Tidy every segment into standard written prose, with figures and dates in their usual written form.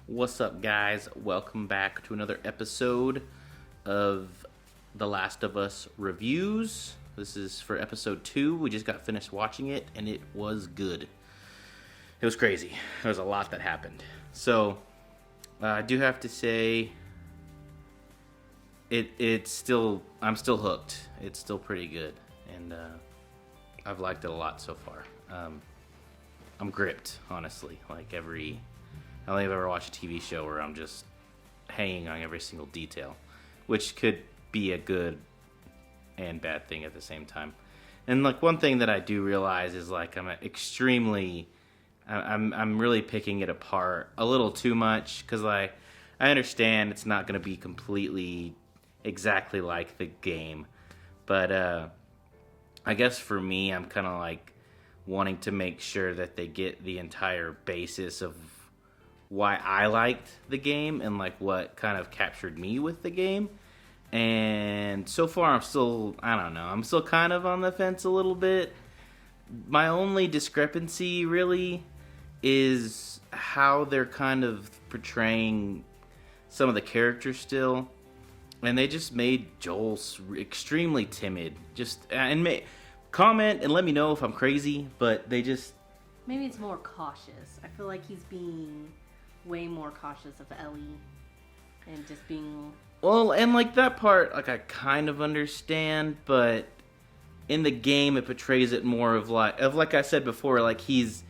What's up, guys? Welcome back to another episode of The Last of Us Reviews. This is for episode 2. We just got finished watching it, and it was good. It was crazy. There was a lot that happened. So, I do have to say, I'm still hooked. It's still pretty good, and I've liked it a lot so far. I'm gripped, honestly. I don't think I've ever watched a TV show where I'm just hanging on every single detail, which could be a good and bad thing at the same time. And one thing that I do realize is I'm really picking it apart a little too much, because I understand it's not going to be completely exactly like the game, but I guess for me, I'm kind of wanting to make sure that they get the entire basis of why I liked the game and what kind of captured me with the game. And so far I'm still kind of on the fence a little bit. My only discrepancy really is how they're kind of portraying some of the characters still. And they just made Joel extremely timid. Comment and let me know if I'm crazy, but they just... Maybe it's more cautious. I feel like he's being way more cautious of Ellie and just being... Well, and that part, I kind of understand, but in the game it portrays it more of like I said before, he's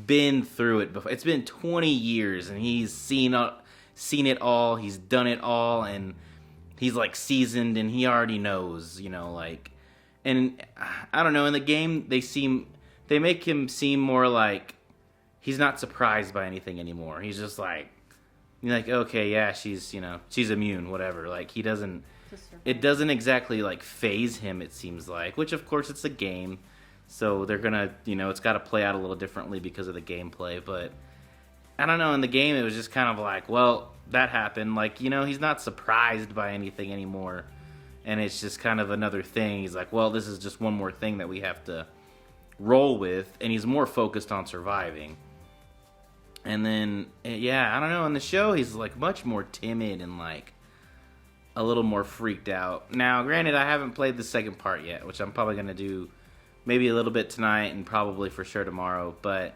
been through it before. It's been 20 years and he's seen it all, he's done it all, and he's seasoned and he already knows, and I don't know, in the game they make him seem more like he's not surprised by anything anymore. He's just okay, yeah, she's immune, whatever. It doesn't exactly phase him, it seems like, which of course it's a game, so they're gonna, it's got to play out a little differently because of the gameplay. But I don't know, in the game it was just kind of well, that happened, he's not surprised by anything anymore, and it's just kind of another thing. He's well, this is just one more thing that we have to roll with, and he's more focused on surviving. And then, yeah, I don't know, in the show, he's, much more timid and, a little more freaked out. Now, granted, I haven't played the second part yet, which I'm probably going to do maybe a little bit tonight and probably for sure tomorrow, but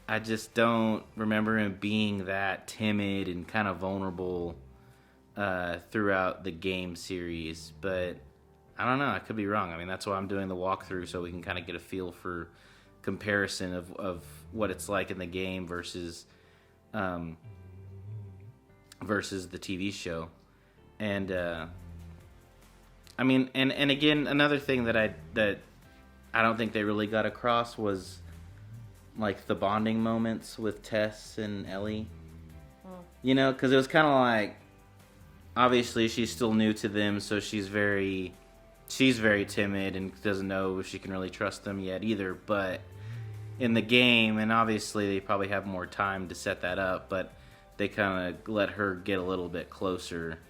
I just don't remember him being that timid and kind of vulnerable throughout the game series. But I don't know, I could be wrong. I mean, that's why I'm doing the walkthrough, so we can kind of get a feel for comparison of what it's like in the game versus the TV show. And I mean, and again, another thing that I don't think they really got across was the bonding moments with Tess and Ellie. Because it was kind of obviously she's still new to them, so she's very timid and doesn't know if she can really trust them yet either. But in the game, and obviously they probably have more time to set that up, but they kind of let her get a little bit closer.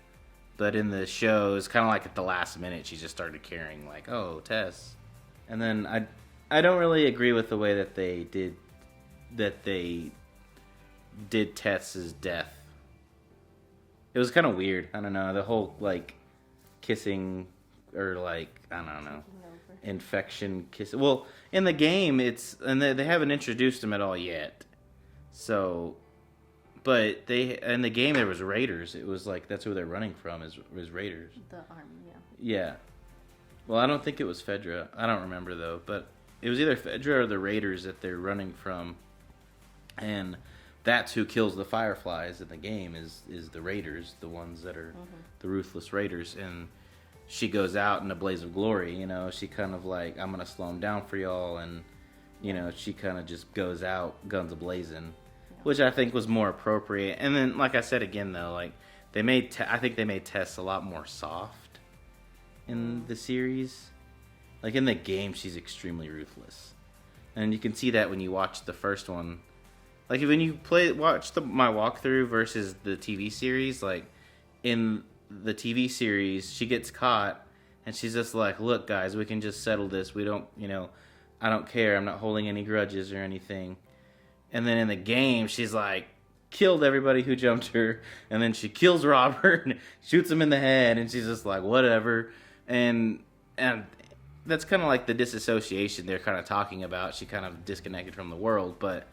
But in the show, it's kind of at the last minute she just started caring, oh, Tess. And then I don't really agree with the way that they did Tess's death. It was kind of weird. I don't know, the whole kissing, or I don't know, infection kiss. Well, in the game and they haven't introduced him at all yet. So, but in the game there was raiders. It was that's who they're running from is raiders. The army, yeah. Yeah. Well, I don't think it was Fedra. I don't remember though, but it was either Fedra or the raiders that they're running from, and that's who kills the Fireflies in the game is the raiders, the ones that are the ruthless raiders. And she goes out in a blaze of glory, she kind of I'm gonna slow them down for y'all, and she kind of just goes out guns a-blazing, which I think was more appropriate. And then, like I said again though, I think they made Tess a lot more soft in the series. In the game, she's extremely ruthless, and you can see that when you watch the first one. When you watch my walkthrough versus the TV series, in the TV series, she gets caught, and she's just look, guys, we can just settle this. We don't, I don't care. I'm not holding any grudges or anything. And then in the game, she's killed everybody who jumped her, and then she kills Robert and shoots him in the head, and she's just like, whatever. And that's kind of like the disassociation they're kind of talking about. She kind of disconnected from the world, but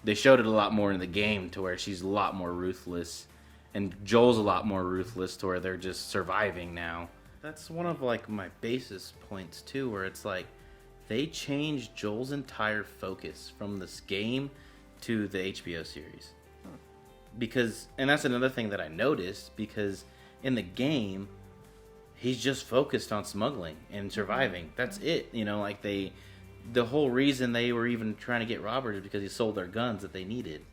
they showed it a lot more in the game to where she's a lot more ruthless, and Joel's a lot more ruthless to where they're just surviving now. That's one of like my basis points too, where it's like they changed Joel's entire focus from this game to the HBO series. Because, and that's another thing that I noticed, because in the game, he's just focused on smuggling and surviving. That's it. You know, like the whole reason they were even trying to get Robert is because he sold their guns that they needed.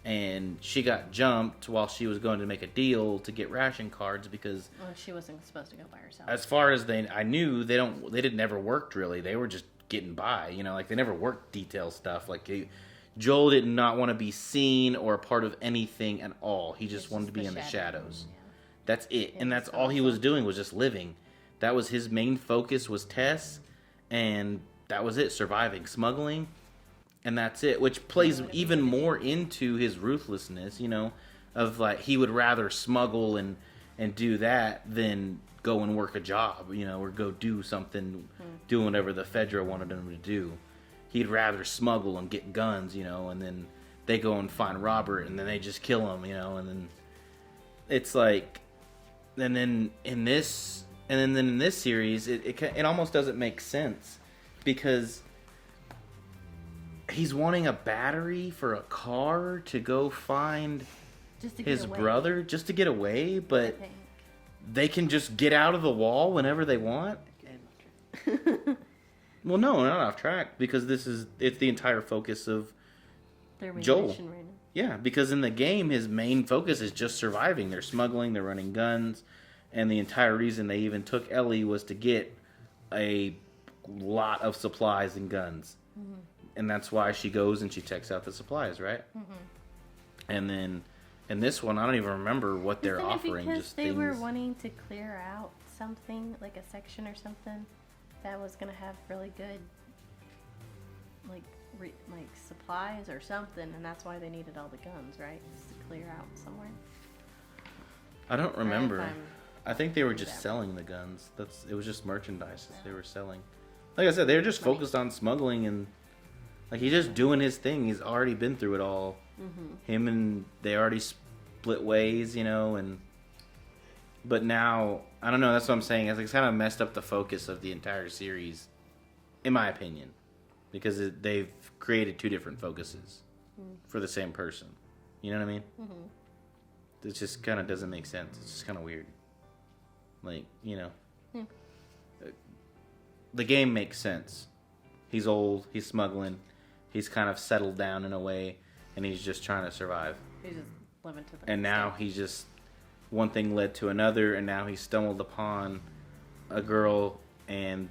And she got jumped while she was going to make a deal to get ration cards because... Well, she wasn't supposed to go by herself. As far as I knew, they didn't never worked really. They were just getting by, you know, like they never worked detail stuff. Like Joel did not want to be seen or a part of anything at all. He just wanted to be in the shadows. Yeah. That's it. Yeah, and that's all he was doing was just living. That was his main focus was Tess, and that was it, surviving, smuggling. And that's it, which plays even more into his ruthlessness, you know, of like he would rather smuggle and do that than go and work a job, you know, or go do something, do whatever the Fedra wanted him to do. He'd rather smuggle and get guns, you know, and then they go and find Robert and then they just kill him, you know, and then it's like, and then in this series, it almost doesn't make sense because he's wanting a battery for a car to go find his brother just to get away, but they can just get out of the wall whenever they want. Well, no, not off track because it's the entire focus of Joel. Right now. Yeah, because in the game, his main focus is just surviving. They're smuggling, they're running guns, and the entire reason they even took Ellie was to get a lot of supplies and guns. And that's why she goes and she checks out the supplies, right? And then in this one, I don't even remember what they're offering. Because just they things. were wanting to clear out something, like a section or something, that was going to have really good, like supplies or something, and that's why they needed all the guns, right? Just to clear out somewhere. I don't remember. I think they were just selling the guns. It was just merchandise that they were selling. Like I said, they were just focused on smuggling and like he's just doing his thing. He's already been through it all. Him and they already split ways, you know, but now I don't know. That's what I'm saying. It's kind of messed up the focus of the entire series, in my opinion, because they've created two different focuses for the same person. You know what I mean? It just kind of doesn't make sense. It's just kind of weird. Like, you know, the game makes sense. He's old. He's smuggling. He's kind of settled down in a way, and he's just trying to survive. He's just living to the. And now he's just one thing led to another, and now he stumbled upon a girl and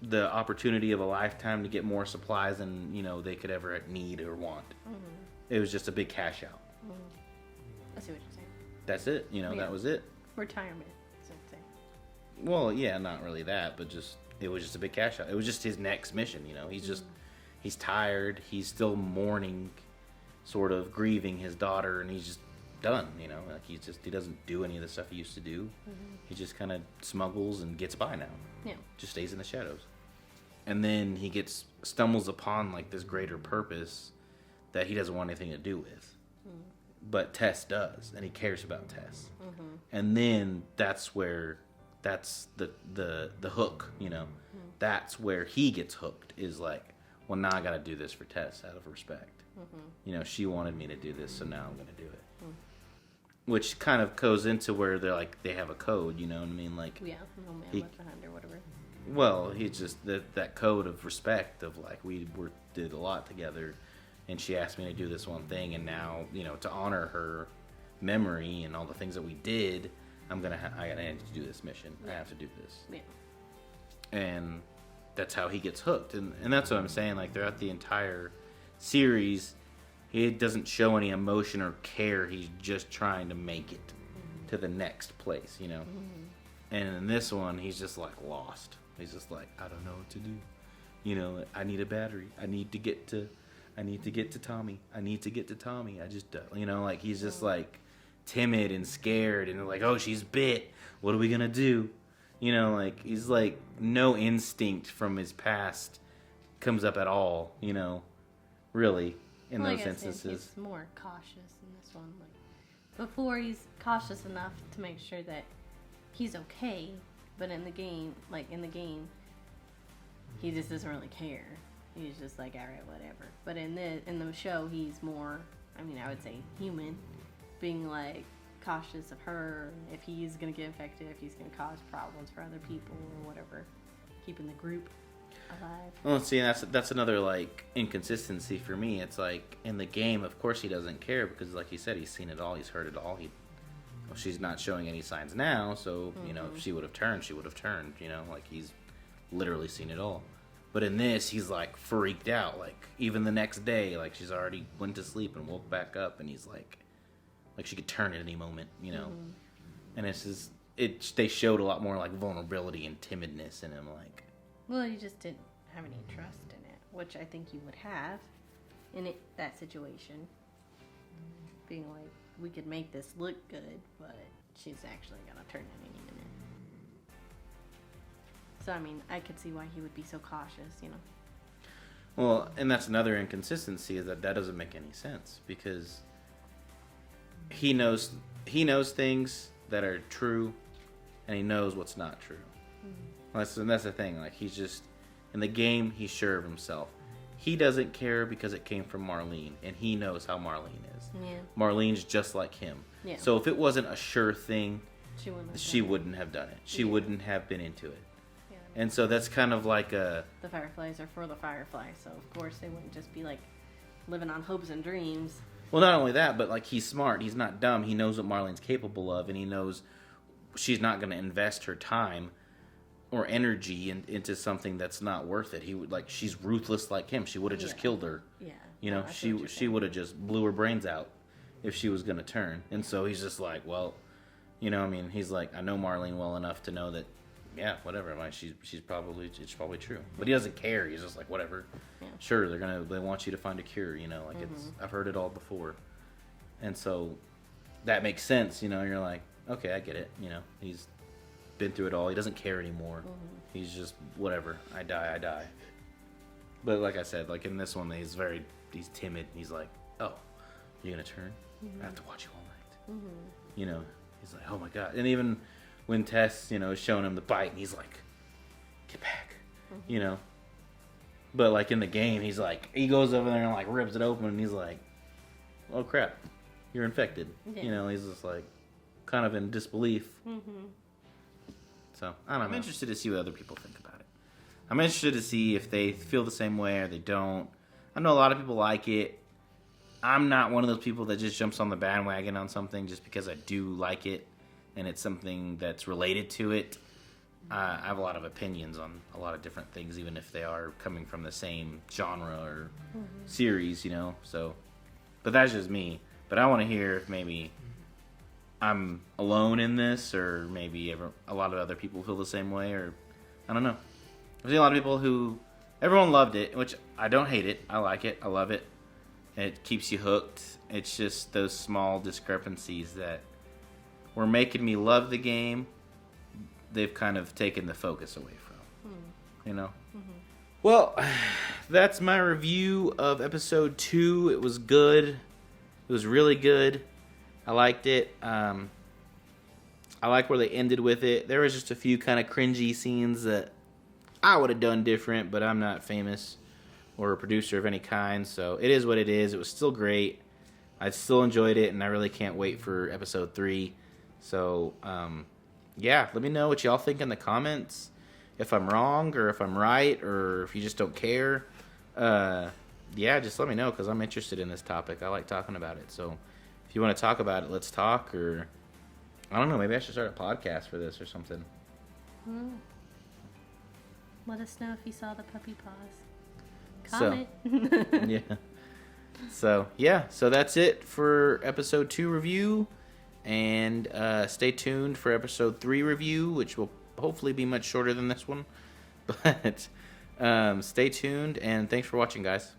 the opportunity of a lifetime to get more supplies than they could ever need or want. It was just a big cash out. I see what you're saying. That's it. That was it. Retirement. So well, yeah, not really that, but it was just a big cash out. It was just his next mission. He's tired. He's still mourning, sort of grieving his daughter, and he's just done. Like he doesn't do any of the stuff he used to do. He just kind of smuggles and gets by now. Yeah. Just stays in the shadows. And then he stumbles upon like this greater purpose that he doesn't want anything to do with. But Tess does, and he cares about Tess. And then that's the hook, That's where he gets hooked, is like, well, now I got to do this for Tess out of respect. She wanted me to do this, so now I'm going to do it. Which kind of goes into where they have a code, you know what I mean? Like, yeah, no man left behind or whatever. Well, he's just that code of respect of like we did a lot together, and she asked me to do this one thing, and now to honor her memory and all the things that we did, I gotta have to do this mission. Yeah. I have to do this. Yeah. And that's how he gets hooked, and that's what I'm saying. Like throughout the entire series, he doesn't show any emotion or care. He's just trying to make it to the next place, And in this one, he's just like lost. He's just like, I don't know what to do. I need a battery. I need to get to I need to get to Tommy. I need to get to Tommy. I just, like, he's just, like, timid and scared. And, like, oh, she's bit. What are we going to do? Like, he's, like, no instinct from his past comes up at all, really, in those instances. He's more cautious in this one. Like, before, he's cautious enough to make sure that he's okay. But in the game, he just doesn't really care. He's just like, all right, whatever. But in the show, he's more, I would say human, being like cautious of her, if he's gonna get infected, if he's gonna cause problems for other people or whatever, keeping the group alive. Well, see, that's another like inconsistency for me. It's like in the game, of course, he doesn't care because, like you said, he's seen it all, he's heard it all. She's not showing any signs now, so if she would have turned, she would have turned. Like he's literally seen it all. But in this, he's like freaked out. Like even the next day, like she's already went to sleep and woke back up, and he's like she could turn at any moment, And they showed a lot more like vulnerability and timidness in him. Like, well, you just didn't have any trust in it, which I think you would have in that situation. Being like, we could make this look good, but she's actually gonna turn in any minute. So, I could see why he would be so cautious, Well, and that's another inconsistency, is that doesn't make any sense, because he knows things that are true, and he knows what's not true. Mm-hmm. That's the thing. Like, he's just, in the game, he's sure of himself. He doesn't care because it came from Marlene, and he knows how Marlene is. Yeah. Marlene's just like him. Yeah. So if it wasn't a sure thing, she wouldn't have done it. She wouldn't have been into it. And so that's kind of like the Fireflies are for the Fireflies, so of course they wouldn't just be like living on hopes and dreams. Well, not only that, but like he's smart. He's not dumb. He knows what Marlene's capable of, and he knows she's not going to invest her time or energy into something that's not worth it. She's ruthless like him. She would have just killed her. Yeah. She would have just blew her brains out if she was going to turn. And so he's just like, well, he's like, I know Marlene well enough to know that. Yeah, whatever. It's probably true, but he doesn't care. He's just like, whatever. Yeah. Sure, they want you to find a cure. I've heard it all before, and so that makes sense. You're like, okay, I get it. He's been through it all. He doesn't care anymore. Mm-hmm. He's just whatever. I die. But like I said, like in this one, he's timid. He's like, oh, you're gonna turn? Mm-hmm. I have to watch you all night. Mm-hmm. He's like, oh my god, and even when Tess, is showing him the bite, and he's like, get back, But, like, in the game, he's like, he goes over there and, like, rips it open, and he's like, oh, crap, you're infected. Yeah. He's just, like, kind of in disbelief. Mm-hmm. So, I don't know. I'm interested to see what other people think about it. I'm interested to see if they feel the same way or they don't. I know a lot of people like it. I'm not one of those people that just jumps on the bandwagon on something just because I do like it. And it's something that's related to it. I have a lot of opinions on a lot of different things, even if they are coming from the same genre or series, So, but that's just me. But I want to hear if maybe I'm alone in this, or maybe a lot of other people feel the same way, or I don't know. I've seen a lot of people everyone loved it, which I don't hate it. I like it. I love it. It keeps you hooked. It's just those small discrepancies that were making me love the game. They've kind of taken the focus away from, Mm-hmm. Well, that's my review of episode 2. It was good. It was really good. I liked it. I like where they ended with it. There was just a few kind of cringy scenes that I would have done different, but I'm not famous or a producer of any kind, so it is what it is. It was still great. I still enjoyed it, and I really can't wait for episode 3. So, yeah, let me know what y'all think in the comments. If I'm wrong, or if I'm right, or if you just don't care. Yeah, just let me know, because I'm interested in this topic. I like talking about it. So, if you want to talk about it, let's talk. Or, I don't know, maybe I should start a podcast for this or something. Let us know if you saw the puppy paws. Comment. So, yeah. So, that's it for episode 2 review. And stay tuned for episode 3 review, which will hopefully be much shorter than this one. But stay tuned, and thanks for watching, guys.